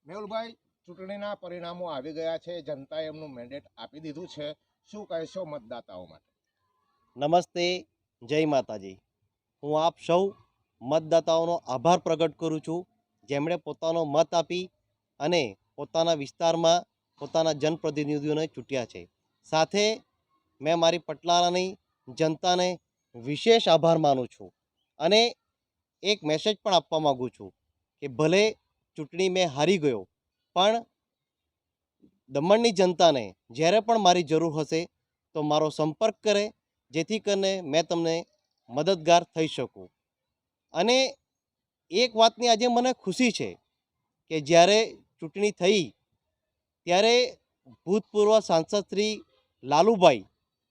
મેહુલભાઈ, ચૂંટણીના પરિણામો આવી ગયા છે, જનતાએ એમનું મેન્ડેટ આપી દીધું છે, શું કહેશો મતદાતાઓ માટે? નમસ્તે, જય માતાજી. હું આપ સૌ મતદાતાઓનો આભાર પ્રગટ કરું છું, જેમણે પોતાનો મત આપી અને પોતાના વિસ્તારમાં પોતાના જનપ્રતિનિધિઓને ચૂંટ્યા છે. સાથે મેં મારી પટલારાની જનતાને વિશેષ આભાર માનું છું અને એક મેસેજ પણ આપવા માગું છું કે ભલે ચૂંટણી મેં હારી ગયો, પણ દમણની જનતાને જ્યારે પણ મારી જરૂર હશે તો મારો સંપર્ક કરે, જેથી કરીને મેં તમને મદદગાર થઈ શકું. અને એક વાતની આજે મને ખુશી છે કે જ્યારે ચૂંટણી થઈ ત્યારે ભૂતપૂર્વ સાંસદ શ્રી લાલુભાઈ,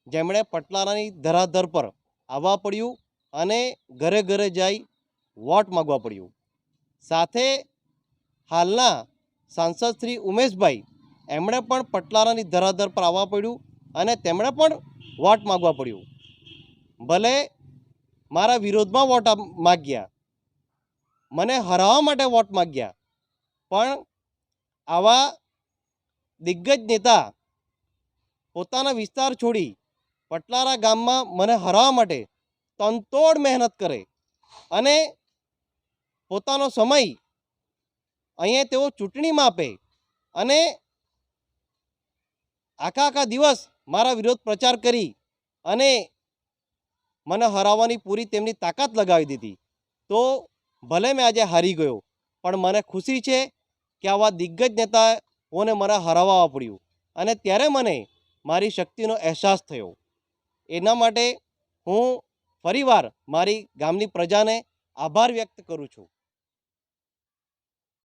જેમણે પટલારાની ધરાધર પર આવવા પડ્યું અને ઘરે ઘરે જઈ વોટ માગવા પડ્યું. સાથે હાલના સાંસદ શ્રી ઉમેશભાઈ, એમણે પણ પટલારાની ધરાધર પર આવવા પડ્યું અને તેમણે પણ વોટ માગવા પડ્યું. ભલે મારા વિરોધમાં વોટ માગ્યા, મને હરાવવા માટે વોટ માગ્યા, પણ આવા દિગ્ગજ નેતા પોતાના વિસ્તાર છોડી પટલારા ગામમાં મને હરાવવા માટે તનતોડ મહેનત કરે અને પોતાનો સમય અહીંયા તેઓ ચૂંટણીમાં આપે અને આખા દિવસ મારા વિરોધ પ્રચાર કરી અને મને હરાવવાની પૂરી તેમની તાકાત લગાવી દીધી. તો ભલે મેં આજે હારી ગયો, પણ મને ખુશી છે કે આવા દિગ્ગજ નેતાઓને મને હરાવવા પડ્યું અને ત્યારે મને મારી શક્તિનો અહેસાસ થયો. એના માટે હું ફરીવાર મારી ગામની પ્રજાને આભાર વ્યક્ત કરું છું.